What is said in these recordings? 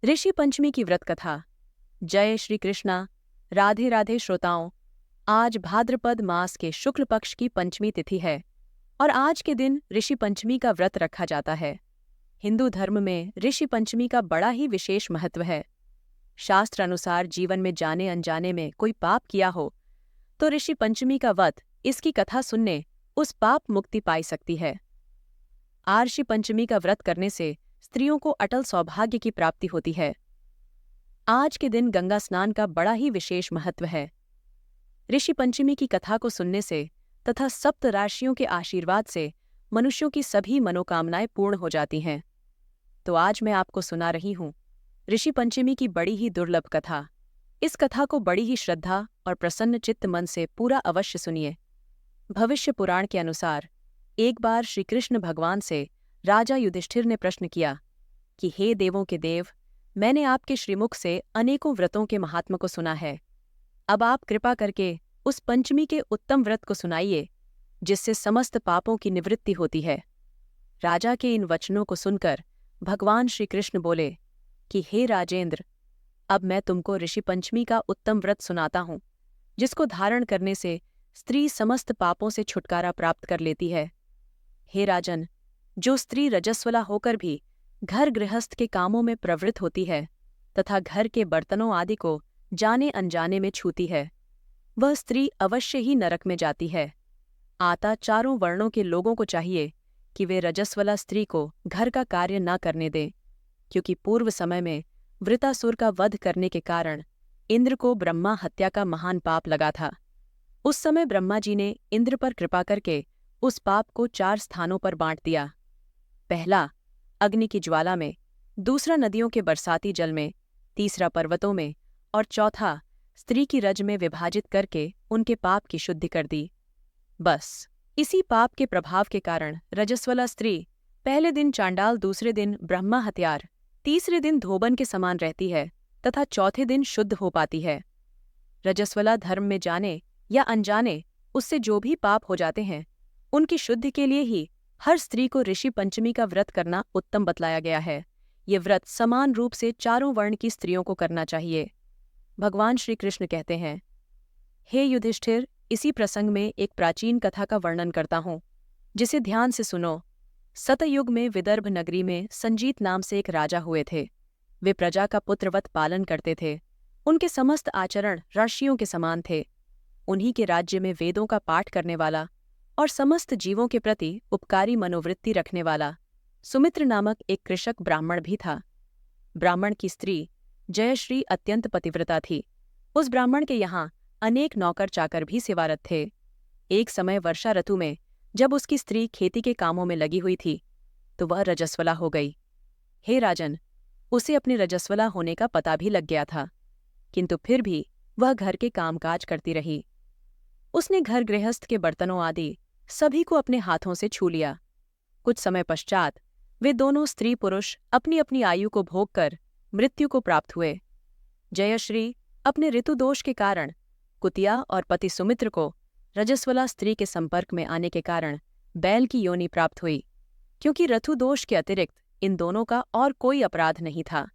ऋषि पंचमी की व्रत कथा। जय श्री कृष्णा। राधे राधे श्रोताओं। आज भाद्रपद मास के शुक्ल पक्ष की पंचमी तिथि है और आज के दिन ऋषि पंचमी का व्रत रखा जाता है। हिंदू धर्म में ऋषि पंचमी का बड़ा ही विशेष महत्व है। शास्त्र अनुसार जीवन में जाने अनजाने में कोई पाप किया हो तो ऋषि पंचमी का व्रत, इसकी कथा सुनने उस पाप मुक्ति पाई सकती है। ऋषि पंचमी का व्रत करने से स्त्रियों को अटल सौभाग्य की प्राप्ति होती है। आज के दिन गंगा स्नान का बड़ा ही विशेष महत्व है। ऋषि पंचमी की कथा को सुनने से तथा सप्त राशियों के आशीर्वाद से मनुष्यों की सभी मनोकामनाएं पूर्ण हो जाती हैं। तो आज मैं आपको सुना रही हूं ऋषि पंचमी की बड़ी ही दुर्लभ कथा। इस कथा को बड़ी ही श्रद्धा और प्रसन्न चित्त मन से पूरा अवश्य सुनिए। भविष्य पुराण के अनुसार एक बार श्री कृष्ण भगवान से राजा युधिष्ठिर ने प्रश्न किया कि हे देवों के देव, मैंने आपके श्रीमुख से अनेकों व्रतों के महात्म को सुना है। अब आप कृपा करके उस पंचमी के उत्तम व्रत को सुनाइए जिससे समस्त पापों की निवृत्ति होती है। राजा के इन वचनों को सुनकर भगवान श्री कृष्ण बोले कि हे राजेंद्र, अब मैं तुमको ऋषि पंचमी का उत्तम व्रत सुनाता हूँ जिसको धारण करने से स्त्री समस्त पापों से छुटकारा प्राप्त कर लेती है। हे राजन, जो स्त्री रजस्वला होकर भी घर गृहस्थ के कामों में प्रवृत्त होती है तथा घर के बर्तनों आदि को जाने अनजाने में छूती है, वह स्त्री अवश्य ही नरक में जाती है। आता चारों वर्णों के लोगों को चाहिए कि वे रजस्वला स्त्री को घर का कार्य न करने दें, क्योंकि पूर्व समय में वृतासुर का वध करने के कारण इंद्र को ब्रह्मा हत्या का महान पाप लगा था। उस समय ब्रह्मा जी ने इंद्र पर कृपा करके उस पाप को 4 स्थानों पर बांट दिया। पहला, अग्नि की ज्वाला में, दूसरा नदियों के बरसाती जल में, तीसरा पर्वतों में और चौथा स्त्री की रज में विभाजित करके उनके पाप की शुद्धि कर दी। बस इसी पाप के प्रभाव के कारण रजस्वला स्त्री पहले दिन चांडाल, दूसरे दिन ब्रह्मा हत्यार, तीसरे दिन धोबन के समान रहती है तथा चौथे दिन शुद्ध हो पाती है। रजस्वला धर्म में जाने या अनजाने उससे जो भी पाप हो जाते हैं, उनकी शुद्धि के लिए ही हर स्त्री को ऋषि पंचमी का व्रत करना उत्तम बतलाया गया है। ये व्रत समान रूप से चारों वर्ण की स्त्रियों को करना चाहिए। भगवान श्री कृष्ण कहते हैं, हे युधिष्ठिर, इसी प्रसंग में एक प्राचीन कथा का वर्णन करता हूँ, जिसे ध्यान से सुनो। सतयुग में विदर्भ नगरी में संजीत नाम से एक राजा हुए थे। वे प्रजा का पुत्रवत पालन करते थे। उनके समस्त आचरण ऋषियों के समान थे। उन्हीं के राज्य में वेदों का पाठ करने वाला और समस्त जीवों के प्रति उपकारी मनोवृत्ति रखने वाला सुमित्र नामक एक कृषक ब्राह्मण भी था। ब्राह्मण की स्त्री जयश्री अत्यंत पतिव्रता थी। उस ब्राह्मण के यहाँ अनेक नौकर चाकर भी सेवारत थे। एक समय वर्षा ऋतु में जब उसकी स्त्री खेती के कामों में लगी हुई थी तो वह रजस्वला हो गई। हे राजन, उसे अपने रजस्वला होने का पता भी लग गया था, किंतु फिर भी वह घर के कामकाज करती रही। उसने घर गृहस्थ के बर्तनों आदि सभी को अपने हाथों से छू लिया। कुछ समय पश्चात वे दोनों स्त्री पुरुष अपनी अपनी आयु को भोग कर मृत्यु को प्राप्त हुए। जयश्री अपने ऋतुदोष के कारण कुतिया और पति सुमित्र को रजस्वला स्त्री के संपर्क में आने के कारण बैल की योनि प्राप्त हुई, क्योंकि ऋतुदोष के अतिरिक्त इन दोनों का और कोई अपराध नहीं था।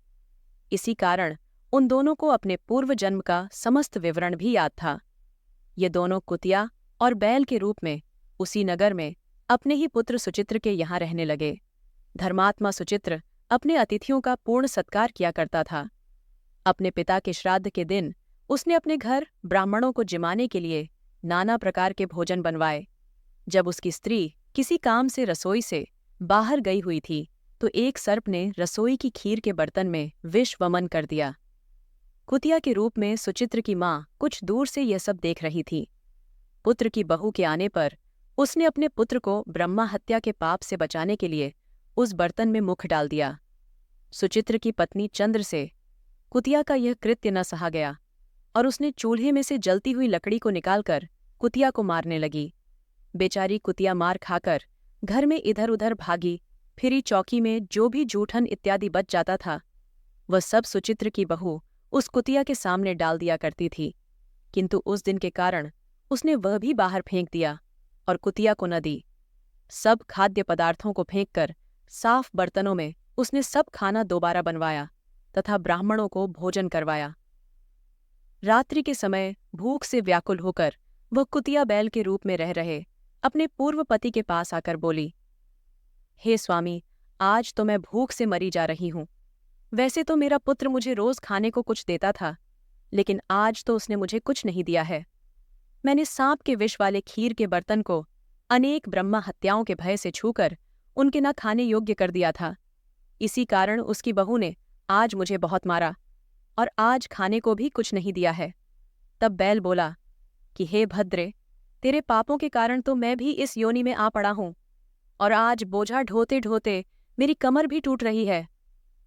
इसी कारण उन दोनों को अपने पूर्व जन्म का समस्त विवरण भी याद था। ये दोनों कुतिया और बैल के रूप में उसी नगर में अपने ही पुत्र सुचित्र के यहाँ रहने लगे। धर्मात्मा सुचित्र अपने अतिथियों का पूर्ण सत्कार किया करता था। अपने पिता के श्राद्ध के दिन उसने अपने घर ब्राह्मणों को जिमाने के लिए नाना प्रकार के भोजन बनवाए। जब उसकी स्त्री किसी काम से रसोई से बाहर गई हुई थी तो एक सर्प ने रसोई की खीर के बर्तन में विष वमन कर दिया। कुतिया के रूप में सुचित्र की माँ कुछ दूर से यह सब देख रही थी। पुत्र की बहू के आने पर उसने अपने पुत्र को ब्रह्मा हत्या के पाप से बचाने के लिए उस बर्तन में मुख डाल दिया। सुचित्र की पत्नी चंद्र से कुतिया का यह कृत्य न सहा गया और उसने चूल्हे में से जलती हुई लकड़ी को निकालकर कुतिया को मारने लगी। बेचारी कुतिया मार खाकर घर में इधर उधर भागी फिरी। चौकी में जो भी जूठन इत्यादि बच जाता था वह सब सुचित्र की बहू उस कुतिया के सामने डाल दिया करती थी, किंतु उस दिन के कारण उसने वह भी बाहर फेंक दिया और कुतिया को न दी। सब खाद्य पदार्थों को फेंककर साफ बर्तनों में उसने सब खाना दोबारा बनवाया तथा ब्राह्मणों को भोजन करवाया। रात्रि के समय भूख से व्याकुल होकर वह कुतिया बैल के रूप में रह रहे अपने पूर्व पति के पास आकर बोली, हे स्वामी, आज तो मैं भूख से मरी जा रही हूं। वैसे तो मेरा पुत्र मुझे रोज खाने को कुछ देता था, लेकिन आज तो उसने मुझे कुछ नहीं दिया है। मैंने सांप के विष वाले खीर के बर्तन को अनेक ब्रह्मा हत्याओं के भय से छूकर उनके न खाने योग्य कर दिया था। इसी कारण उसकी बहू ने आज मुझे बहुत मारा और आज खाने को भी कुछ नहीं दिया है। तब बैल बोला कि हे भद्रे, तेरे पापों के कारण तो मैं भी इस योनि में आ पड़ा हूं, और आज बोझा ढोते ढोते मेरी कमर भी टूट रही है।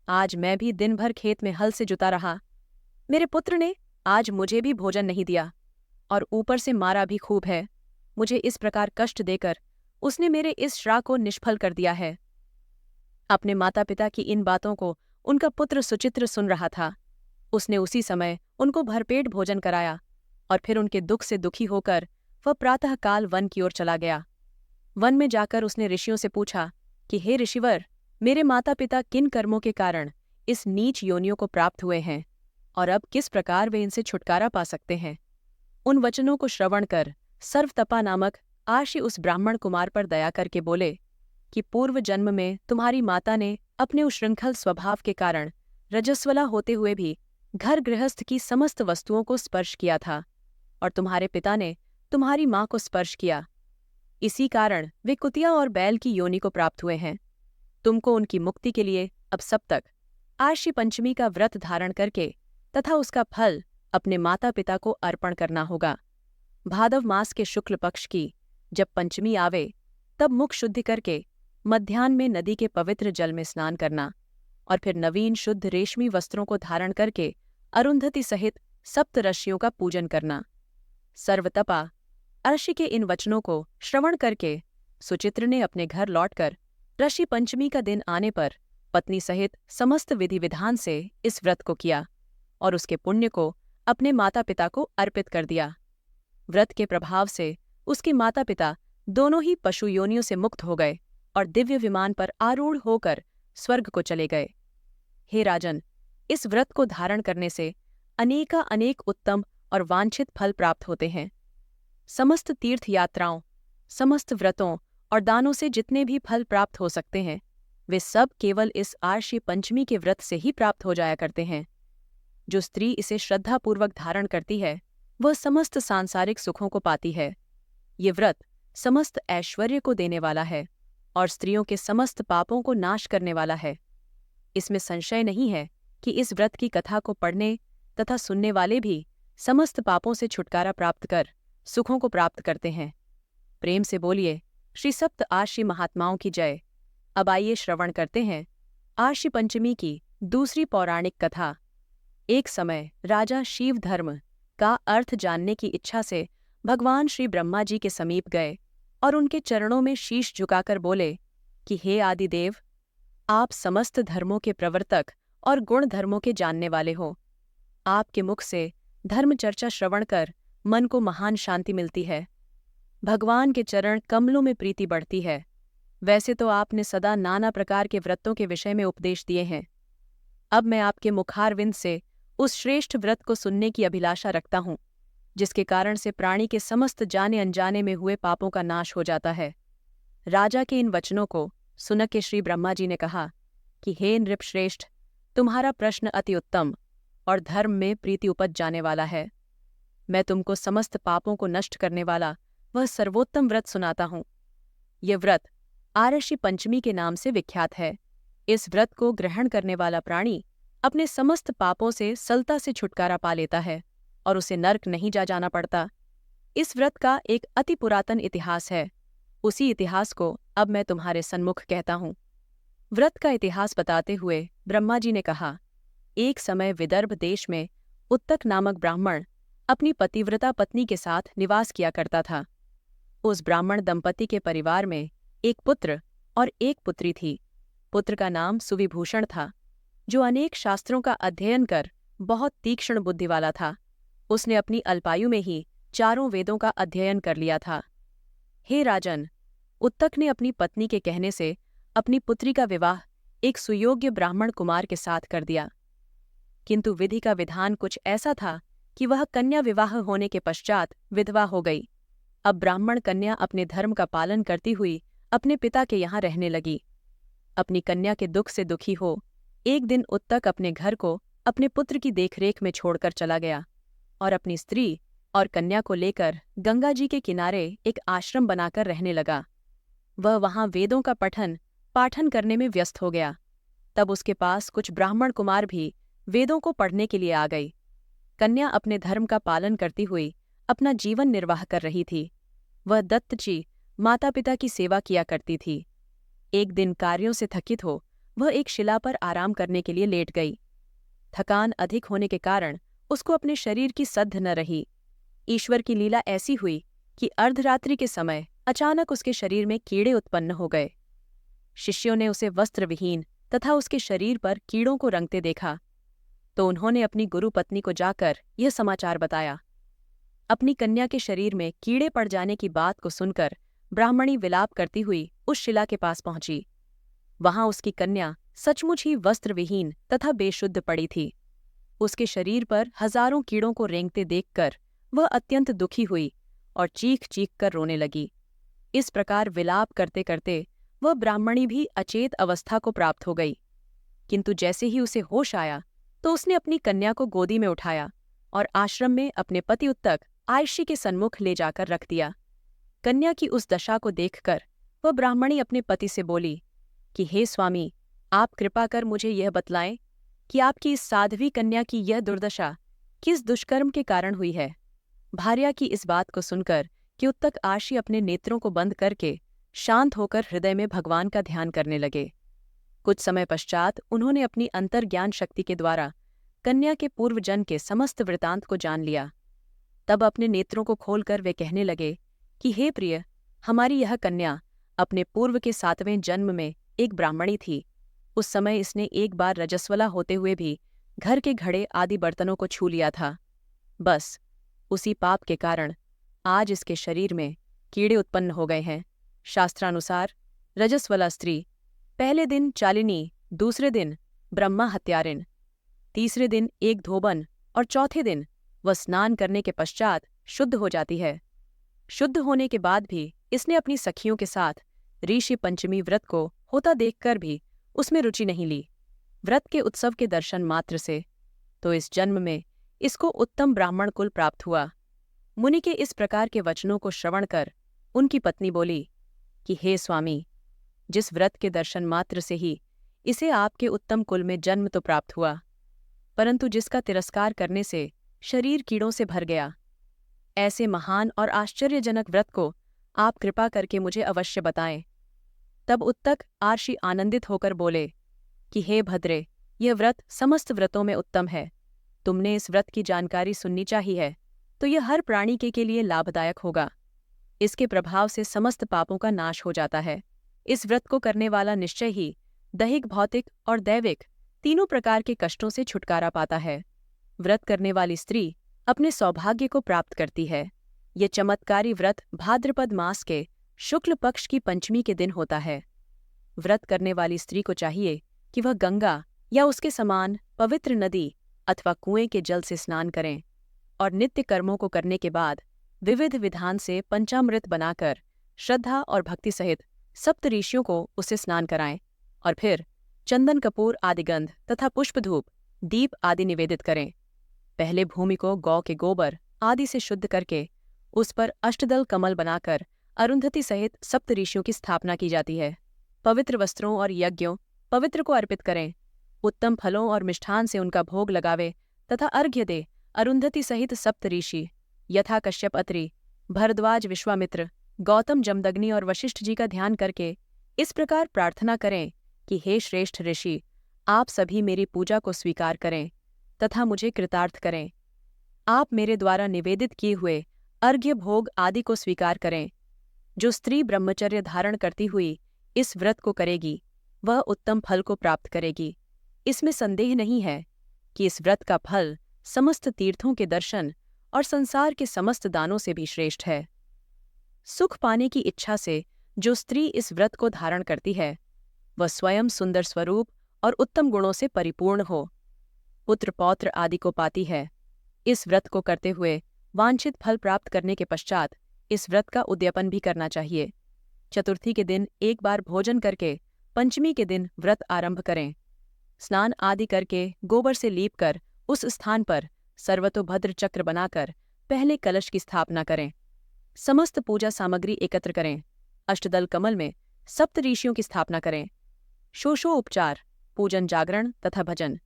आज मैं भी दिन भर खेत में हल से जुता रहा। मेरे पुत्र ने आज मुझे भी भोजन नहीं दिया और ऊपर से मारा भी खूब है। मुझे इस प्रकार कष्ट देकर उसने मेरे इस श्राद्ध को निष्फल कर दिया है। अपने माता पिता की इन बातों को उनका पुत्र सुचित्र सुन रहा था। उसने उसी समय उनको भरपेट भोजन कराया और फिर उनके दुख से दुखी होकर वह प्रातःकाल वन की ओर चला गया। वन में जाकर उसने ऋषियों से पूछा कि हे ऋषिवर, मेरे माता पिता किन कर्मों के कारण इस नीच योनियों को प्राप्त हुए हैं और अब किस प्रकार वे इनसे छुटकारा पा सकते हैं। उन वचनों को श्रवण कर सर्वतपा नामक आर्षि उस ब्राह्मण कुमार पर दया करके बोले कि पूर्व जन्म में तुम्हारी माता ने अपने उश्रृंखल स्वभाव के कारण रजस्वला होते हुए भी घर गृहस्थ की समस्त वस्तुओं को स्पर्श किया था, और तुम्हारे पिता ने तुम्हारी माँ को स्पर्श किया। इसी कारण वे कुतिया और बैल की योनि को प्राप्त हुए हैं। तुमको उनकी मुक्ति के लिए अब सब तक आर्षि पंचमी का व्रत धारण करके तथा उसका फल अपने माता पिता को अर्पण करना होगा। भादव मास के शुक्ल पक्ष की जब पंचमी आवे, तब मुख शुद्धि करके मध्याह्न में नदी के पवित्र जल में स्नान करना और फिर नवीन शुद्ध रेशमी वस्त्रों को धारण करके अरुंधति सहित सप्तऋषियों का पूजन करना। सर्वतपा अर्षि के इन वचनों को श्रवण करके सुचित्र ने अपने घर लौटकर ऋषि पंचमी का दिन आने पर पत्नी सहित समस्त विधि विधान से इस व्रत को किया और उसके पुण्य को अपने माता पिता को अर्पित कर दिया। व्रत के प्रभाव से उसके माता पिता दोनों ही पशु योनियों से मुक्त हो गए और दिव्य विमान पर आरूढ़ होकर स्वर्ग को चले गए। हे राजन, इस व्रत को धारण करने से अनेक उत्तम और वांछित फल प्राप्त होते हैं। समस्त तीर्थ यात्राओं, समस्त व्रतों और दानों से जितने भी फल प्राप्त हो सकते हैं, वे सब केवल इस आर्षि पंचमी के व्रत से ही प्राप्त हो जाया करते हैं। जो स्त्री इसे श्रद्धापूर्वक धारण करती है, वह समस्त सांसारिक सुखों को पाती है। ये व्रत समस्त ऐश्वर्य को देने वाला है और स्त्रियों के समस्त पापों को नाश करने वाला है। इसमें संशय नहीं है कि इस व्रत की कथा को पढ़ने तथा सुनने वाले भी समस्त पापों से छुटकारा प्राप्त कर सुखों को प्राप्त करते हैं। प्रेम से बोलिए श्री सप्त आर्षि महात्माओं की जय। अब आइए श्रवण करते हैं आर्षि पंचमी की दूसरी पौराणिक कथा। एक समय राजा शिव धर्म का अर्थ जानने की इच्छा से भगवान श्री ब्रह्मा जी के समीप गए और उनके चरणों में शीश झुकाकर बोले कि हे आदिदेव, आप समस्त धर्मों के प्रवर्तक और गुण धर्मों के जानने वाले हो। आपके मुख से धर्म चर्चा श्रवण कर मन को महान शांति मिलती है। भगवान के चरण कमलों में प्रीति बढ़ती है। वैसे तो आपने सदा नाना प्रकार के व्रतों के विषय में उपदेश दिए हैं। अब मैं आपके मुखारविंद से उस श्रेष्ठ व्रत को सुनने की अभिलाषा रखता हूँ, जिसके कारण से प्राणी के समस्त जाने अनजाने में हुए पापों का नाश हो जाता है। राजा के इन वचनों को सुन के श्री ब्रह्मा जी ने कहा कि हे नृपश्रेष्ठ, तुम्हारा प्रश्न अति उत्तम और धर्म में प्रीति उपज जाने वाला है। मैं तुमको समस्त पापों को नष्ट करने वाला वह सर्वोत्तम व्रत सुनाता हूँ। यह व्रत आर्षि पंचमी के नाम से विख्यात है। इस व्रत को ग्रहण करने वाला प्राणी अपने समस्त पापों से सलता से छुटकारा पा लेता है और उसे नर्क नहीं जाना पड़ता। इस व्रत का एक अति पुरातन इतिहास है। उसी इतिहास को अब मैं तुम्हारे सन्मुख कहता हूँ। व्रत का इतिहास बताते हुए ब्रह्मा जी ने कहा, एक समय विदर्भ देश में उत्तक नामक ब्राह्मण अपनी पतिव्रता पत्नी के साथ निवास किया करता था। उस ब्राह्मण दंपति के परिवार में एक पुत्र और एक पुत्री थी। पुत्र का नाम सुविभूषण था, जो अनेक शास्त्रों का अध्ययन कर बहुत तीक्ष्ण बुद्धि वाला था। उसने अपनी अल्पायु में ही 4 वेदों का अध्ययन कर लिया था। हे राजन, उत्तक ने अपनी पत्नी के कहने से अपनी पुत्री का विवाह एक सुयोग्य ब्राह्मण कुमार के साथ कर दिया। किंतु विधि का विधान कुछ ऐसा था कि वह कन्या विवाह होने के पश्चात विधवा हो गई। अब ब्राह्मण कन्या अपने धर्म का पालन करती हुई अपने पिता के यहाँ रहने लगी। अपनी कन्या के दुख से दुखी हो एक दिन उत्तक अपने घर को अपने पुत्र की देखरेख में छोड़कर चला गया और अपनी स्त्री और कन्या को लेकर गंगा जी के किनारे एक आश्रम बनाकर रहने लगा। वह वहां वेदों का पाठन करने में व्यस्त हो गया। तब उसके पास कुछ ब्राह्मण कुमार भी वेदों को पढ़ने के लिए आ गई। कन्या अपने धर्म का पालन करती हुई अपना जीवन निर्वाह कर रही थी। वह दत्तजी माता पिता की सेवा किया करती थी। एक दिन कार्यों से थकित हो वह एक शिला पर आराम करने के लिए लेट गई। थकान अधिक होने के कारण उसको अपने शरीर की सद्ध न रही। ईश्वर की लीला ऐसी हुई कि अर्धरात्रि के समय अचानक उसके शरीर में कीड़े उत्पन्न हो गए। शिष्यों ने उसे वस्त्रविहीन तथा उसके शरीर पर कीड़ों को रंगते देखा तो उन्होंने अपनी गुरु पत्नी को जाकर यह समाचार बताया। अपनी कन्या के शरीर में कीड़े पड़ जाने की बात को सुनकर ब्राह्मणी विलाप करती हुई उस शिला के पास पहुंची। वहां उसकी कन्या सचमुच ही वस्त्रविहीन तथा बेशुद्ध पड़ी थी। उसके शरीर पर हजारों कीड़ों को रेंगते देखकर वह अत्यंत दुखी हुई और चीख चीख कर रोने लगी। इस प्रकार विलाप करते करते वह ब्राह्मणी भी अचेत अवस्था को प्राप्त हो गई। किंतु जैसे ही उसे होश आया तो उसने अपनी कन्या को गोदी में उठाया और आश्रम में अपने पति उत्तक आयशी के सन्मुख ले जाकर रख दिया। कन्या की उस दशा को देखकर वह ब्राह्मणी अपने पति से बोली कि हे स्वामी, आप कृपा कर मुझे यह बतलाएं कि आपकी इस साध्वी कन्या की यह दुर्दशा किस दुष्कर्म के कारण हुई है। भार्या की इस बात को सुनकर कि उत्तक आशी अपने नेत्रों को बंद करके शांत होकर हृदय में भगवान का ध्यान करने लगे। कुछ समय पश्चात उन्होंने अपनी अंतर्ज्ञान शक्ति के द्वारा कन्या के पूर्वजन्म के समस्त वृतांत को जान लिया। तब अपने नेत्रों को खोलकर वे कहने लगे कि हे प्रिय, हमारी यह कन्या अपने पूर्व के 7वें जन्म में एक ब्राह्मणी थी। उस समय इसने एक बार रजस्वला होते हुए भी घर के घड़े आदि बर्तनों को छू लिया था। बस उसी पाप के कारण आज इसके शरीर में कीड़े उत्पन्न हो गए हैं। शास्त्रानुसार रजस्वला स्त्री पहले दिन चालिनी, दूसरे दिन ब्रह्मा हत्यारिन, तीसरे दिन एक धोबन और चौथे दिन वह स्नान करने के पश्चात शुद्ध हो जाती है। शुद्ध होने के बाद भी इसने अपनी सखियों के साथ ऋषि पंचमी व्रत को होता देखकर भी उसमें रुचि नहीं ली। व्रत के उत्सव के दर्शन मात्र से तो इस जन्म में इसको उत्तम ब्राह्मण कुल प्राप्त हुआ। मुनि के इस प्रकार के वचनों को श्रवण कर उनकी पत्नी बोली कि हे स्वामी, जिस व्रत के दर्शन मात्र से ही इसे आपके उत्तम कुल में जन्म तो प्राप्त हुआ, परंतु जिसका तिरस्कार करने से शरीर कीड़ों से भर गया, ऐसे महान और आश्चर्यजनक व्रत को आप कृपा करके मुझे अवश्य बताएं। तब उत्तक आर्षि आनंदित होकर बोले कि हे भद्रे, यह व्रत समस्त व्रतों में उत्तम है। तुमने इस व्रत की जानकारी सुननी चाहिए तो यह हर प्राणी के लिए लाभदायक होगा। इसके प्रभाव से समस्त पापों का नाश हो जाता है। इस व्रत को करने वाला निश्चय ही दैहिक, भौतिक और दैविक तीनों प्रकार के कष्टों से छुटकारा पाता है। व्रत करने वाली स्त्री अपने सौभाग्य को प्राप्त करती है। ये चमत्कारी व्रत भाद्रपद मास के शुक्ल पक्ष की पंचमी के दिन होता है। व्रत करने वाली स्त्री को चाहिए कि वह गंगा या उसके समान पवित्र नदी अथवा कुएं के जल से स्नान करें और नित्य कर्मों को करने के बाद विविध विधान से पंचामृत बनाकर श्रद्धा और भक्ति सहित सप्त ऋषियों को उसे स्नान कराएं और फिर चंदन कपूर आदि गंध तथा पुष्पधूप दीप आदि निवेदित करें। पहले भूमि को गौ के गोबर आदि से शुद्ध करके उस पर अष्टदल कमल बनाकर अरुंधति सहित सप्त ऋषियों की स्थापना की जाती है। पवित्र वस्त्रों और यज्ञों पवित्र को अर्पित करें। उत्तम फलों और मिष्ठान से उनका भोग लगावे तथा अर्घ्य दे। अरुंधति सहित सप्त ऋषि यथा कश्यप अत्रि, भरद्वाज, विश्वामित्र, गौतम, जमदग्नि और वशिष्ठ जी का ध्यान करके इस प्रकार प्रार्थना करें कि हे श्रेष्ठ ऋषि, आप सभी मेरी पूजा को स्वीकार करें तथा मुझे कृतार्थ करें। आप मेरे द्वारा निवेदित किए हुए अर्घ्य भोग आदि को स्वीकार करें। जो स्त्री ब्रह्मचर्य धारण करती हुई इस व्रत को करेगी वह उत्तम फल को प्राप्त करेगी। इसमें संदेह नहीं है कि इस व्रत का फल समस्त तीर्थों के दर्शन और संसार के समस्त दानों से भी श्रेष्ठ है। सुख पाने की इच्छा से जो स्त्री इस व्रत को धारण करती है वह स्वयं सुंदर स्वरूप और उत्तम गुणों से परिपूर्ण हो। पुत्र पौत्र आदि को पाती है। इस व्रत को करते हुए वांछित फल प्राप्त करने के पश्चात इस व्रत का उद्यापन भी करना चाहिए। चतुर्थी के दिन एक बार भोजन करके पंचमी के दिन व्रत आरंभ करें। स्नान आदि करके गोबर से लीपकर उस स्थान पर सर्वतोभद्र चक्र बनाकर पहले कलश की स्थापना करें। समस्त पूजा सामग्री एकत्र करें। अष्टदल कमल में सप्त ऋषियों की स्थापना करें। शोषो उपचार, पूजन, जागरण तथा भजन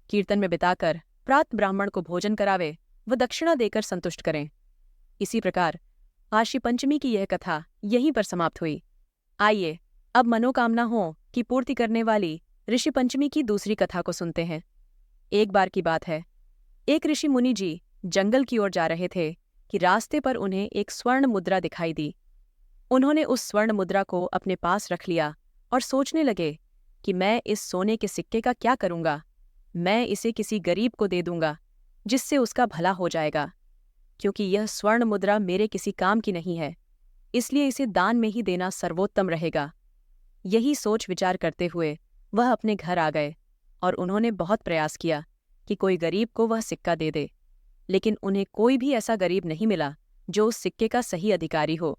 कीर्तन में बिताकर प्रात ब्राह्मण को भोजन करावे व दक्षिणा देकर संतुष्ट करें। इसी प्रकार आशी पंचमी की यह कथा यहीं पर समाप्त हुई। आइए अब मनोकामना हो कि पूर्ति करने वाली ऋषि पंचमी की दूसरी कथा को सुनते हैं। एक बार की बात है, एक ऋषि मुनि जी जंगल की ओर जा रहे थे कि रास्ते पर उन्हें एक स्वर्ण मुद्रा दिखाई दी। उन्होंने उस स्वर्ण मुद्रा को अपने पास रख लिया और सोचने लगे कि मैं इस सोने के सिक्के का क्या करूंगा। मैं इसे किसी गरीब को दे दूंगा जिससे उसका भला हो जाएगा, क्योंकि यह स्वर्ण मुद्रा मेरे किसी काम की नहीं है, इसलिए इसे दान में ही देना सर्वोत्तम रहेगा। यही सोच विचार करते हुए वह अपने घर आ गए और उन्होंने बहुत प्रयास किया कि कोई गरीब को वह सिक्का दे दे, लेकिन उन्हें कोई भी ऐसा गरीब नहीं मिला जो उस सिक्के का सही अधिकारी हो।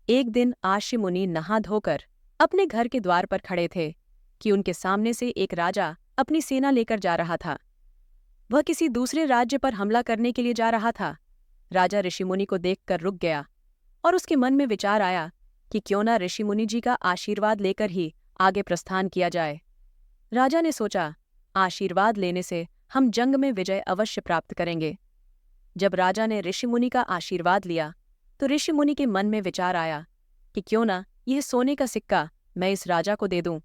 एक दिन आशी मुनि नहा धोकर अपने घर के द्वार पर खड़े थे कि उनके सामने से एक राजा अपनी सेना लेकर जा रहा था। वह किसी दूसरे राज्य पर हमला करने के लिए जा रहा था। राजा ऋषिमुनि को देखकर रुक गया और उसके मन में विचार आया कि क्यों न ऋषिमुनि जी का आशीर्वाद लेकर ही आगे प्रस्थान किया जाए। राजा ने सोचा, आशीर्वाद लेने से हम जंग में विजय अवश्य प्राप्त करेंगे। जब राजा ने ऋषिमुनि का आशीर्वाद लिया तो ऋषिमुनि के मन में विचार आया कि क्यों न यह सोने का सिक्का मैं इस राजा को दे दूं।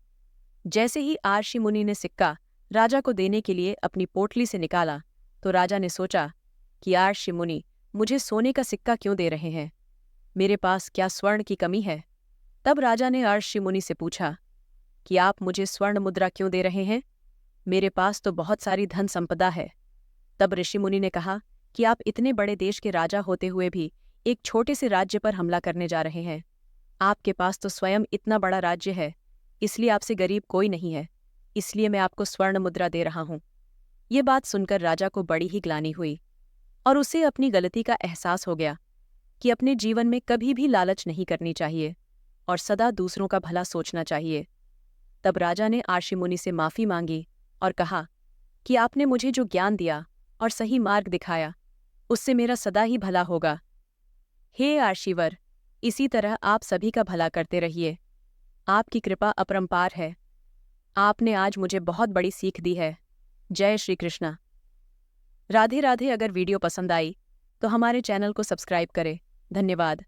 जैसे ही आशी मुनि ने सिक्का राजा को देने के लिए अपनी पोटली से निकाला तो राजा ने सोचा कि आशी मुनि मुझे सोने का सिक्का क्यों दे रहे हैं, मेरे पास क्या स्वर्ण की कमी है। तब राजा ने आशी मुनि से पूछा कि आप मुझे स्वर्ण मुद्रा क्यों दे रहे हैं, मेरे पास तो बहुत सारी धन संपदा है। तब ऋषि मुनि ने कहा कि आप इतने बड़े देश के राजा होते हुए भी एक छोटे से राज्य पर हमला करने जा रहे हैं। आपके पास तो स्वयं इतना बड़ा राज्य है, इसलिए आपसे गरीब कोई नहीं है, इसलिए मैं आपको स्वर्ण मुद्रा दे रहा हूं। ये बात सुनकर राजा को बड़ी ही ग्लानि हुई और उसे अपनी गलती का एहसास हो गया कि अपने जीवन में कभी भी लालच नहीं करनी चाहिए और सदा दूसरों का भला सोचना चाहिए। तब राजा ने आशी मुनि से माफ़ी मांगी और कहा कि आपने मुझे जो ज्ञान दिया और सही मार्ग दिखाया उससे मेरा सदा ही भला होगा। हे आशीवर, इसी तरह आप सभी का भला करते रहिए। आपकी कृपा अपरंपार है। आपने आज मुझे बहुत बड़ी सीख दी है। जय श्री कृष्णा। राधे राधे। अगर वीडियो पसंद आई तो हमारे चैनल को सब्सक्राइब करें। धन्यवाद।